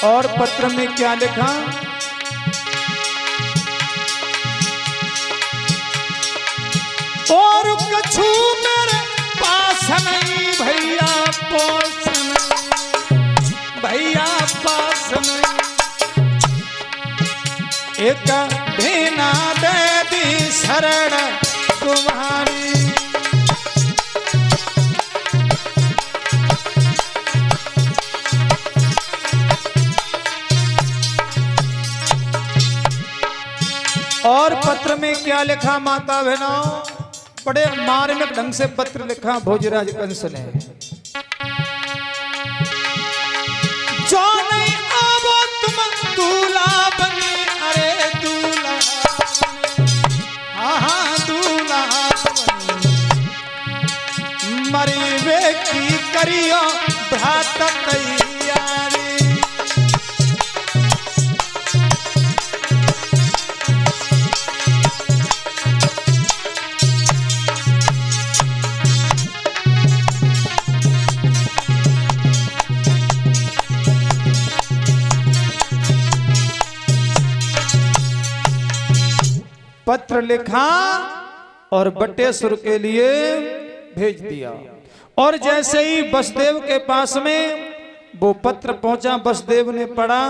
और पत्र में क्या लिखा? और कछु मेरे पास नहीं भैया पास नहीं, भैया पास नहीं, एक भेना दे दी शरण तुम्हारी। और पत्र में क्या लिखा माता बहनों? बड़े मार्मिक ढंग से पत्र लिखा भोजराज कंस ने। जो नहीं आवो तुम दूल्हा बने, अरे दूल्हा बने, हाँ हाँ दूल्हा बने, मरी वे की करियो भ्रात तैयारी। पत्र लिखा और बटेश्वर के लिए भेज दिया। और जैसे ही वसुदेव के पास में वो पत्र पहुंचा, वसुदेव ने पढ़ा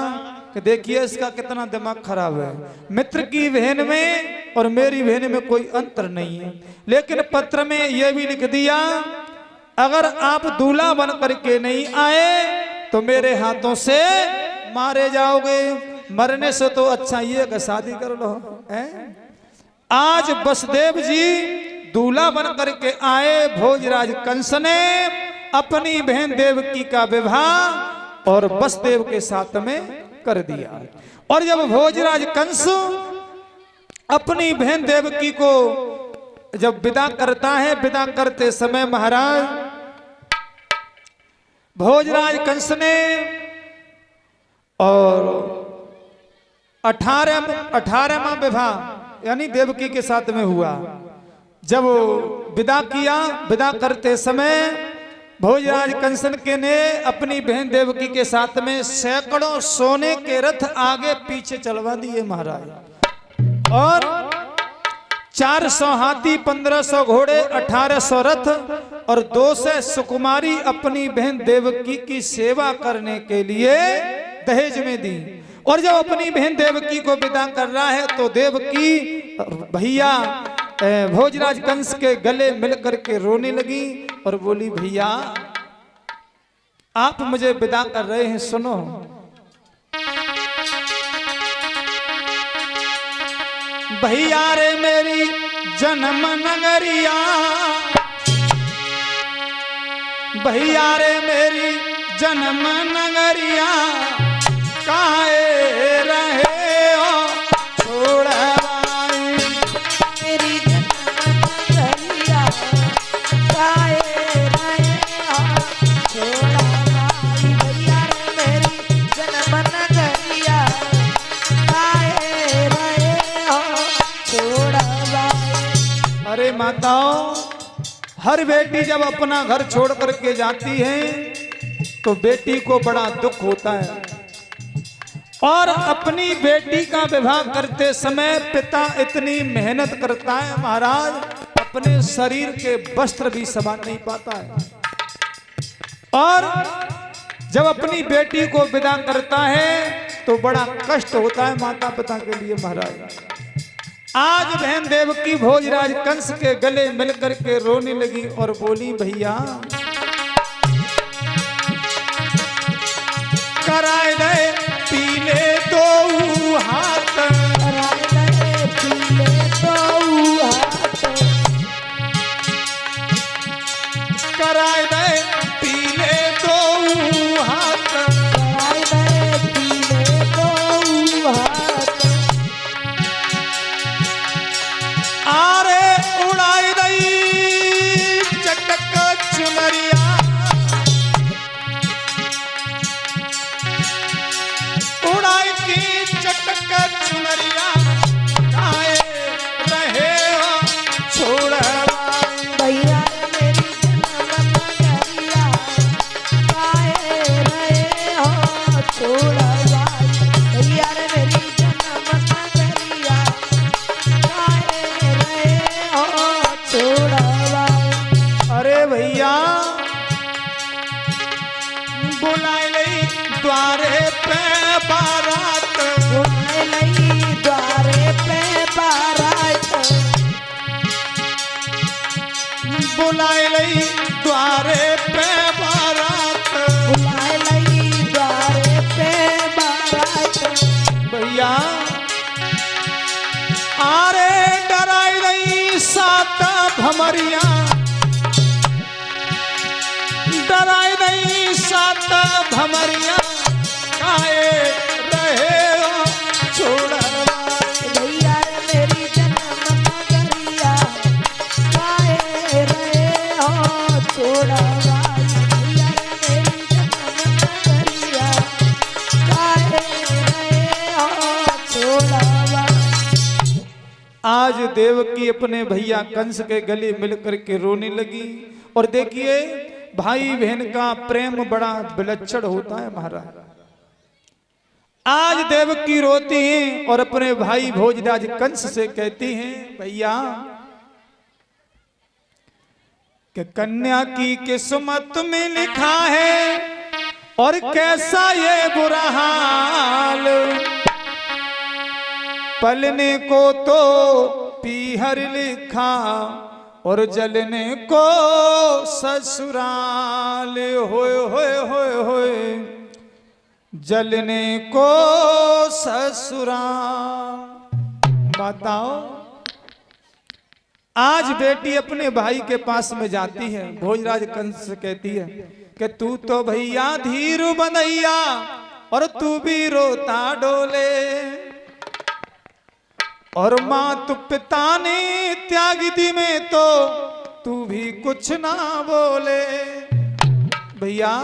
कि देखिए इसका कितना दिमाग खराब है, मित्र की बहन में और मेरी बहन में कोई अंतर नहीं है। लेकिन पत्र में यह भी लिख दिया, अगर आप दूल्हा बन करके नहीं आए तो मेरे हाथों से मारे जाओगे, मरने से तो अच्छा ये कि शादी कर लो। आज वसुदेव जी दूल्हा बन करके आए। भोजराज कंस ने अपनी बहन देवकी का विवाह और वसुदेव के साथ में कर दिया। और जब भोजराज कंस अपनी बहन देवकी को जब विदा करता है, विदा करते समय महाराज भोजराज कंस ने और 18वां विवाह यानी देवकी के साथ में हुआ। जब विदा किया, विदा करते समय भोजराज कंसन के ने अपनी बहन देवकी के साथ में सैकड़ों सोने के रथ आगे पीछे चलवा दिए महाराज। और 400 हाथी, 1500 घोड़े, 1800 रथ और 200 सुकुमारी अपनी बहन देवकी की सेवा करने के लिए दहेज में दी। और जब अपनी बहन देवकी को विदा कर रहा है तो देवकी भैया भोजराज कंस के गले मिलकर के रोने लगी और बोली, भैया आप मुझे विदा कर रहे हैं, सुनो। भैया रे मेरी जन्म नगरिया, भैया रे मेरी जन्म नगरिया, काहे रहे हो छोड़वाई, मेरी जन्म नगरिया, काहे रहे हो छोड़वाई। भैया रे मेरी जन्म नगरिया, काहे रहे हो छोड़वाई। अरे माताओं, हर बेटी जब अपना घर छोड़ करके जाती है तो बेटी को बड़ा दुख होता है। और अपनी बेटी का विवाह करते समय पिता इतनी मेहनत करता है महाराज, अपने शरीर के वस्त्र भी संभाल नहीं पाता है। और जब अपनी बेटी को विदा करता है तो बड़ा कष्ट होता है माता पिता के लिए महाराज। आज बहन देवकी भोजराज कंस के गले मिलकर के रोने लगी और बोली, भैया कराए दे पीले दो हाथ, कराए दे पीले दो हाथ, कराए दे पीले दो हाथ, कराए दे पीले दो हाथ। आरे उड़ाई दई चटक चुनरी, बुलाए लई द्वारे पे बारात। बुलाए लई द्वारे पे बारात। भैया आरे डराई रही सात भमरिया, डराई रही सात भमरिया, काए रहे हो छोड़वा। भैया मेरी जन्म नगरिया, काहे रहे हो छोड़वा। भैया मेरी जन्म नगरिया, काहे रहे हो छोड़वा। आज देवकी अपने भैया कंस के गले मिलकर के रोने लगी। और देखिए भाई बहन का प्रेम बड़ा विलक्षण होता है महाराज। आज देवकी रोती हैं और अपने भाई भोजराज कंस से कहती हैं, भैया कि कन्या की किस्मत में लिखा है और कैसा ये बुरा हाल, पलने को तो पीहर लिखा और जलने को ससुराल। होए होए होए होए जलने को ससुराल। बताओ आज बेटी अपने भाई के पास में जाती है, भोजराज कंस से कहती है कि तू तो भैया धीर बनैया और तू भी रोता डोले, और माँ तू पिता ने त्याग दी में तो तू भी कुछ ना बोले। भैया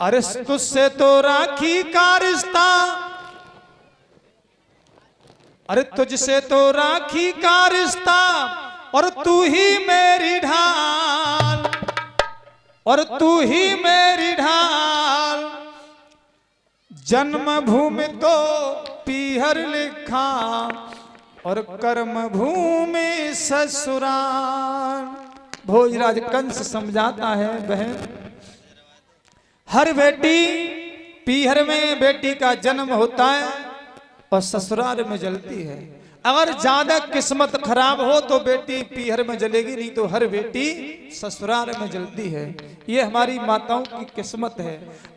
अरे तुझसे तो राखी का रिश्ता, अरे तुझसे तो राखी का रिश्ता, और तू ही मेरी ढाल, और तू ही मेरी ढाल। जन्मभूमि तो पीहर लिखा और कर्म भूमि ससुराल। भोजराज कंस समझाता है, बहन हर बेटी पीहर में बेटी का जन्म होता है और ससुराल में जलती है। अगर ज्यादा किस्मत खराब हो तो बेटी पीहर में जलेगी, नहीं तो हर बेटी ससुराल में जलती है। ये हमारी माताओं की किस्मत है।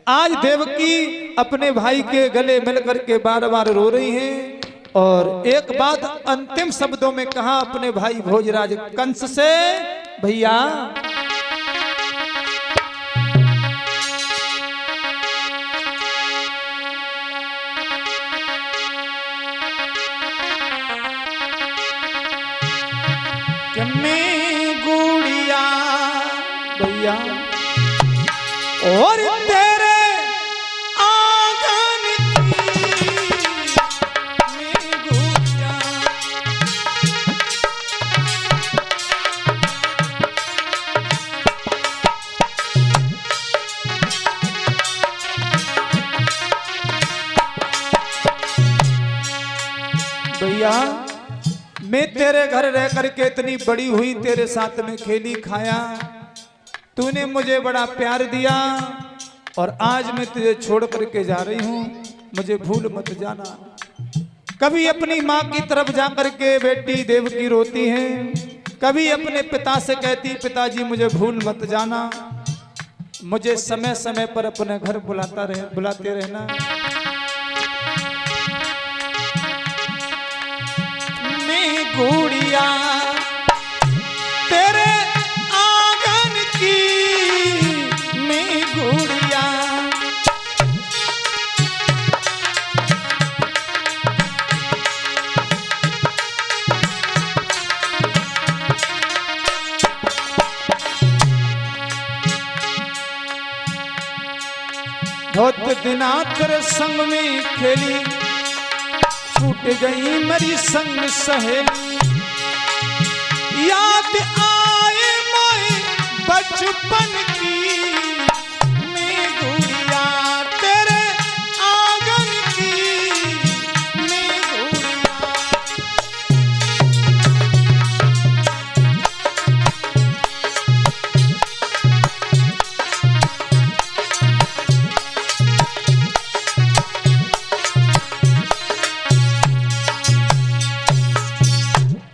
आज देवकी अपने भाई के गले मिलकर के बार बार रो रही हैं और एक बात अंतिम शब्दों में कहा अपने भाई भोजराज कंस से, भैया कि मैं गुड़िया भैया और तेरे आंगन भैया मैं तेरे घर रह करके इतनी बड़ी हुई, तेरे साथ में खेली खाया, तूने मुझे बड़ा प्यार दिया और आज मैं तुझे छोड़ करके जा रही हूँ, मुझे भूल मत जाना। कभी अपनी माँ की तरफ जा करके बेटी देवकी रोती है, कभी अपने पिता से कहती पिताजी मुझे भूल मत जाना, मुझे समय समय पर अपने घर बुलाते रहना। गुड़िया तेरे आंगन की मैं गुड़िया, बहुत दिना तेरे संग में खेली, छूट गई मेरी संग सहेली, याद आए मोए बचपन की मैं गुड़िया तेरे आंगन की मैं गुड़िया।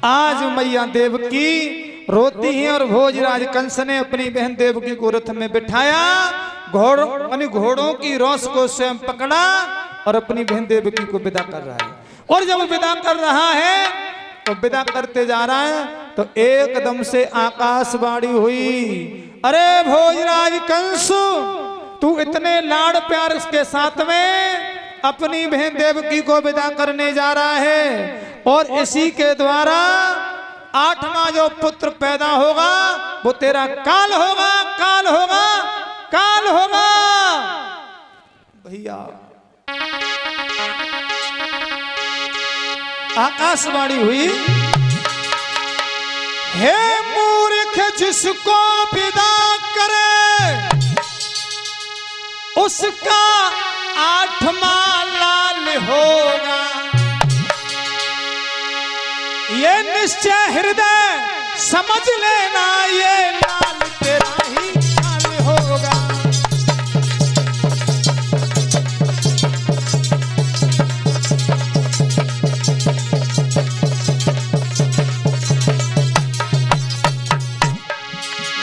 आज मैया देवकी रोती हैं और भोजराज कंस ने अपनी बहन देवकी को रथ में बिठाया, घोड़ों की रोस को स्वयं पकड़ा और अपनी बहन देवकी को विदा कर रहा है। और जब विदा कर रहा है तो विदा करते जा रहा है तो एकदम से आकाशवाणी हुई, अरे भोजराज कंस, तू इतने लाड़ प्यार के साथ में अपनी बहन देवकी को विदा करने जा रहा है और इसी के द्वारा 8वां जो पुत्र पैदा होगा वो तेरा काल होगा, काल होगा, काल होगा। भैया आकाशवाणी हुई, हे मूर्ख, जिसको विदा करे उसका 8वां लाल होगा। ये निश्चय हृदय समझ लेना, ये लाल तेरा ही लाल होगा।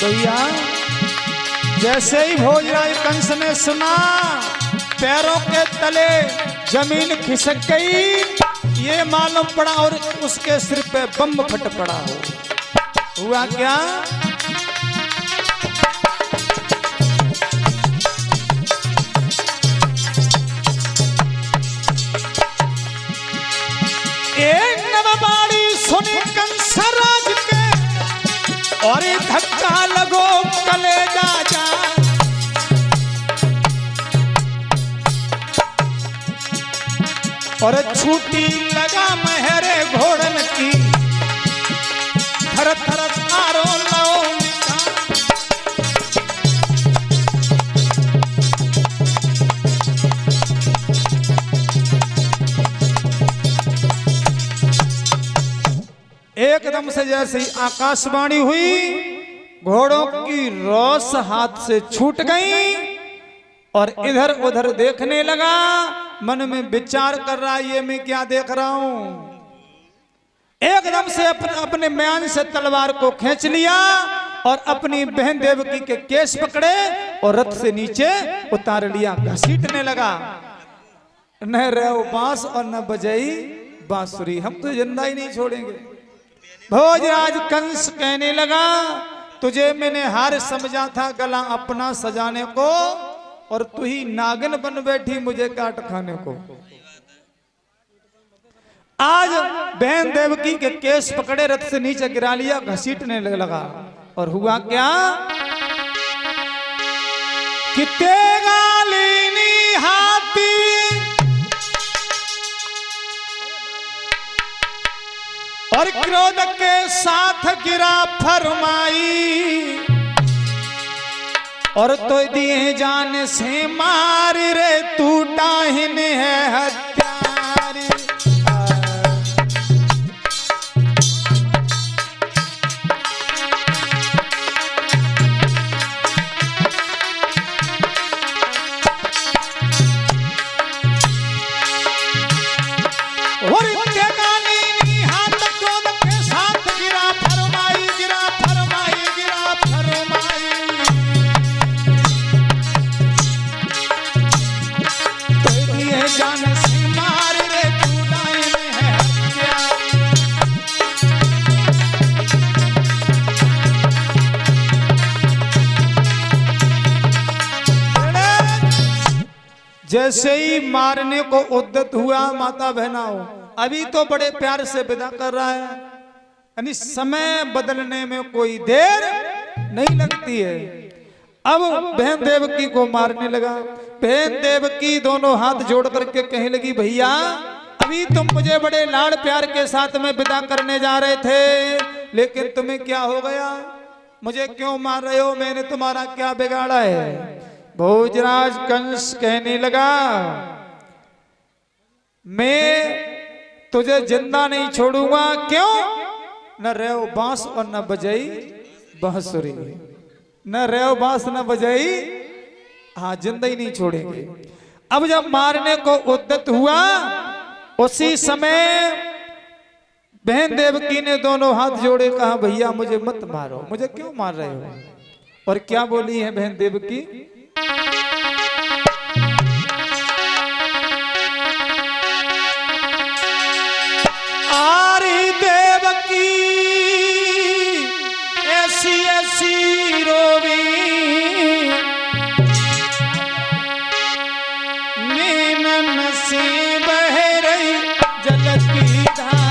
भैया जैसे ही भोजराज कंस ने सुना, पैरों के तले जमीन खिसक गई। ये मालूम पड़ा और उसके सिर पे बम फट पड़ा हो। हुआ क्या? एक नवबाड़ी सुनी कंसराज के और धक्का लगो कलेजा जा। और छूटी लगा महरे घोड़न की, थर थर तारो लो निका। एकदम से जैसे ही आकाशवाणी हुई, घोड़ों की रोस हाथ से छूट गई और इधर उधर देखने लगा। मन में विचार कर रहा है, ये मैं क्या देख रहा हूं। एकदम से अपने म्यान से तलवार को खींच लिया और अपनी बहन देवकी के केस पकड़े और रथ से नीचे उतार लिया, घसीटने लगा। न रहो बांस और न बजाई बांसुरी, हम तो जिंदा ही नहीं छोड़ेंगे। भोजराज कंस कहने लगा, तुझे मैंने हार समझा था गला अपना सजाने को, और तू ही नागिन बन बैठी मुझे काट खाने को। आज बहन देवकी के केस पकड़े, रथ से नीचे गिरा लिया, घसीटने लगा। और हुआ क्या कि तेगालीनी हाथी और क्रोध के साथ गिरा फरमाई, और तो दिए जान से मार रे, टूटा हिन है हत्यारी। और तेगालीनी हाथ क्रोध के साथ गिरा फरमाई, गिरा फरमाई, गिरा फरमाई। जान से मार रे, चुड़ाई में है हत्यारी। जैसे ही मारने को उद्यत हुआ, माता बहनाओं, अभी तो बड़े प्यार से विदा कर रहा है, यानी समय बदलने में कोई देर नहीं लगती है। अब बहन देवकी को मारने लगा। बहन देवकी दोनों हाथ जोड़ करके कहने लगी, भैया अभी तुम मुझे बड़े लाड़ प्यार के साथ में विदा करने जा रहे थे, लेकिन तुम्हें क्या हो गया? मुझे क्यों मार रहे हो? मैंने तुम्हारा क्या बिगाड़ा है? भोजराज कंस कहने लगा, मैं तुझे जिंदा नहीं छोड़ूंगा। क्यों? न रेव बांस और न बजाई बांसुरी, न रेव बांस न बजाई, हाँ जिंदा ही नहीं छोड़ेंगे। अब जब मारने को उद्यत हुआ, उसी समय बहन देवकी ने दोनों हाथ जोड़े, कहा भैया मुझे मत मारो, मुझे क्यों मार रहे हो? और क्या बोली है बहन देवकी? आरी देवकी ऐसी ऐसी रोवी, नीनन सी बह रही जल की धार।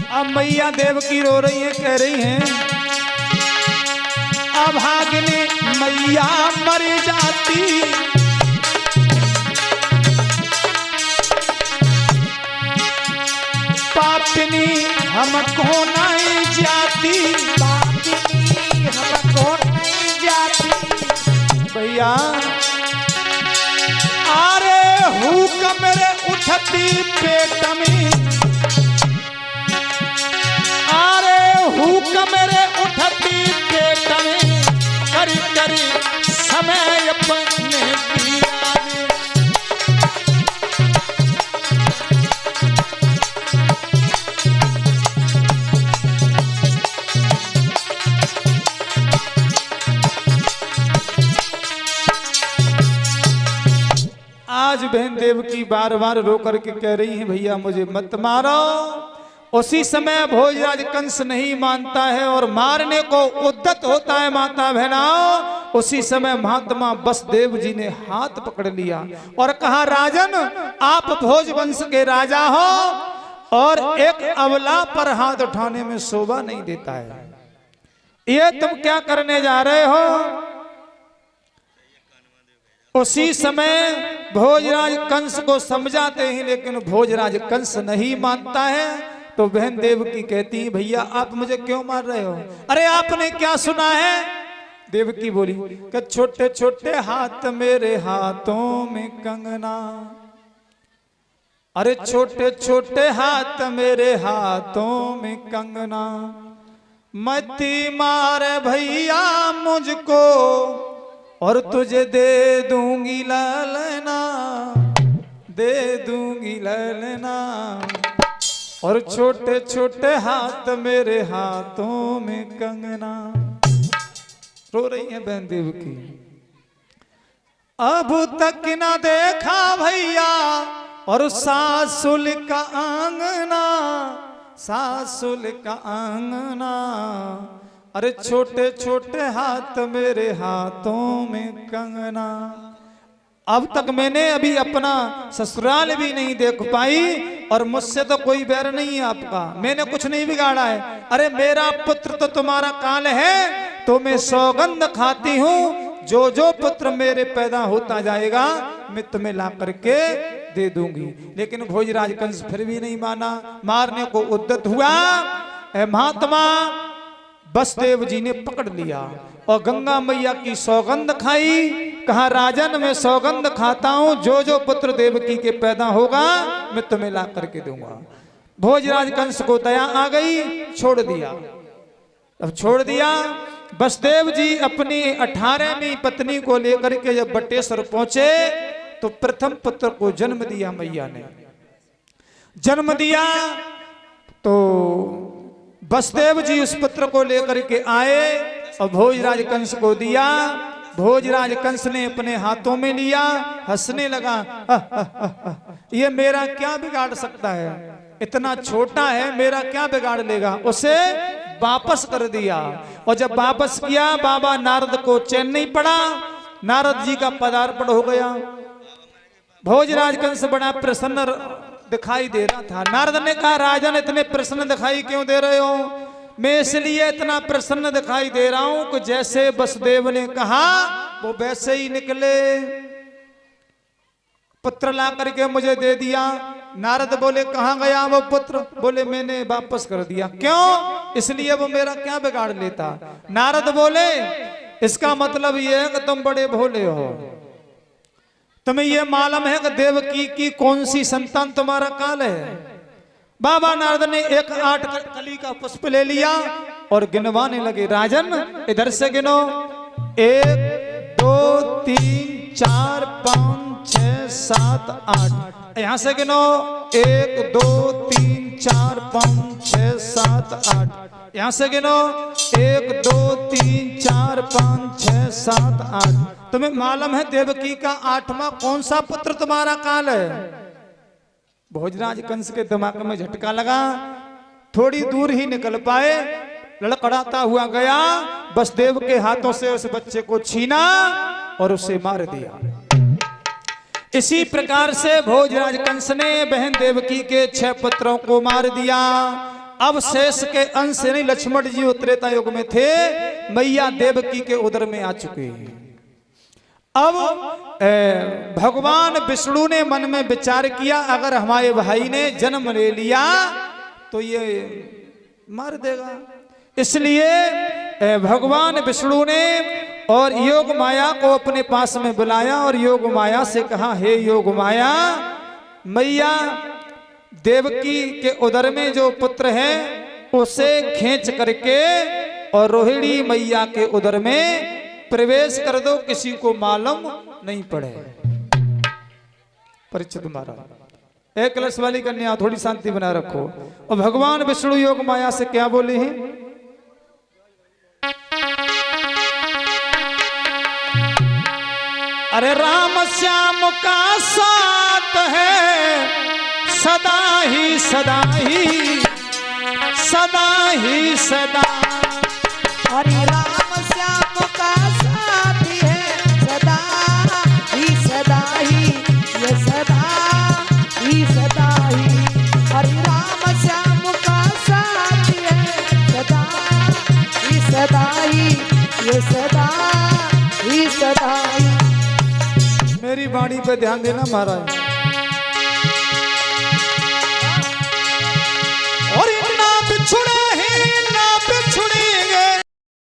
अब मैया देवकी रो रही है, कह रही हैं अभागिनी मैया मर जाती, पापिनी हमको नहीं जाती, पापिनी हमको नहीं जाती। भैया अरे हुक मेरे उठती पेट में, अरे हुक मेरे उठती पेट में, करी करी समय अपने पिया ने। आज बहन देवकी बार बार रो करके कह रही है भैया मुझे मत मारो। उसी समय भोजराज कंस नहीं मानता है और मारने को उद्यत होता है माता बहनाओं। उसी समय महात्मा बसदेव जी ने हाथ पकड़ लिया और कहा राजन आप भोज वंश के राजा हो और एक अबला पर हाथ उठाने में शोभा नहीं देता है, ये तुम क्या करने जा रहे हो? उसी समय भोजराज कंस को समझाते हैं लेकिन भोजराज कंस नहीं मानता है। तो बहन देवकी कहती है भैया आप मुझे क्यों मार रहे हो? अरे आपने क्या सुना है? देवकी बोली कि छोटे छोटे हाथ मेरे हाथों में कंगना, अरे छोटे छोटे हाथ मेरे हाथों में कंगना, मती मार भैया मुझको और तुझे दे दूंगी ललना, दे दूंगी ललना, और छोटे छोटे हाथ मेरे हाथों में कंगना। रो रही है बहन देवकी। अब तक न देखा भैया और सासुल का आंगना, सासुल का आंगना, अरे छोटे छोटे हाथ मेरे हाथों में कंगना। अब तक मैंने अभी अपना ससुराल भी नहीं देख पाई और मुझसे तो कोई बैर नहीं है आपका, मैंने कुछ नहीं बिगाड़ा है। अरे मेरा पुत्र तो तुम्हारा काल है, तो मैं सौगंध खाती हूँ जो पुत्र मेरे पैदा होता जाएगा मैं तुम्हें ला करके दे दूंगी। लेकिन भोजराज कंस फिर भी नहीं माना, मारने को उद्यत हुआ। महात्मा बसदेव जी ने पकड़ लिया और गंगा मैया की सौगंध खाई। कहा राजन मैं सौगंध खाता हूं जो पुत्र देवकी के पैदा होगा मैं तुम्हें ला करके दूंगा। भोजराज कंस को दया आ गई, छोड़ दिया। अब छोड़ दिया। बसदेव जी अपनी 18वीं पत्नी को लेकर के जब बटेश्वर पहुंचे तो प्रथम पुत्र को जन्म दिया। मैया ने जन्म दिया तो बसदेव जी उस पुत्र को लेकर के आए और भोजराज कंस को दिया। भोजराज कंस ने अपने हाथों में लिया, हंसने लगा। ये मेरा क्या बिगाड़ सकता है, इतना छोटा है मेरा क्या बिगाड़ लेगा। उसे वापस कर दिया और जब वापस किया बाबा नारद को चैन नहीं पड़ा, नारद जी का पदार्पण हो गया। भोजराज कंस बड़ा प्रसन्न दिखाई दे रहा था। नारद ने कहा राजन इतने प्रसन्न दिखाई क्यों दे रहे हो? मैं इसलिए इतना प्रसन्न दिखाई दे रहा हूं कि जैसे बसदेव ने कहा वो वैसे ही निकले। पुत्र ला करके मुझे दे दिया। नारद बोले कहां गया वो पुत्र? बोले मैंने वापस कर दिया। क्यों? इसलिए वो मेरा क्या बिगाड़ लेता। नारद बोले इसका मतलब ये है कि तुम बड़े भोले हो, तुम्हें यह मालूम है कि देवकी की कौन सी संतान तुम्हारा काल है। बाबा नारद ने एक 8 कली का पुष्प ले लिया और गिनवाने लगे। राजन इधर से गिनो, 1 2 3 4 5 6 7 8। यहां से गिनो, 1 2 3 4 5 6 7 8। यहां से गिनो, 1 2 3 4 5 6 7 8। तुम्हें मालूम है देवकी का 8वां कौन सा पुत्र तुम्हारा काल है? भोजराज कंस के दिमाग में झटका लगा, थोड़ी दूर ही निकल पाए, लड़खड़ाता हुआ गया, वसुदेव के हाथों से उस बच्चे को छीना और उसे मार दिया। इसी प्रकार से भोजराज कंस ने बहन देवकी के 6 पुत्रों को मार दिया। अब शेष के अंश नहीं, लक्ष्मण जी त्रेता युग में थे, मैया देवकी के उदर में आ चुके हैं। अब भगवान विष्णु ने मन में विचार किया, अगर हमारे भाई ने जन्म ले लिया तो ये मार देगा। इसलिए भगवान विष्णु ने और योग माया को अपने पास में बुलाया और योग माया से कहा, हे योग माया, मैया देवकी के उदर में जो पुत्र है उसे खींच करके और रोहिणी मैया के उदर में प्रवेश कर दो, किसी को मालूम नहीं पड़े। परीक्षित महाराज, एक कलश वाली कन्या, थोड़ी शांति बना रखो। और भगवान विष्णु योग माया से क्या बोले हैं? अरे राम श्याम का साथ है सदा ही सदा ही सदा ही सदा। हरे राम श्याम का साथी है सदा ही ये सदा ही। हरे राम श्याम का साथी है सदा ही ये सदा ही। मेरी वाणी पे ध्यान देना महाराज।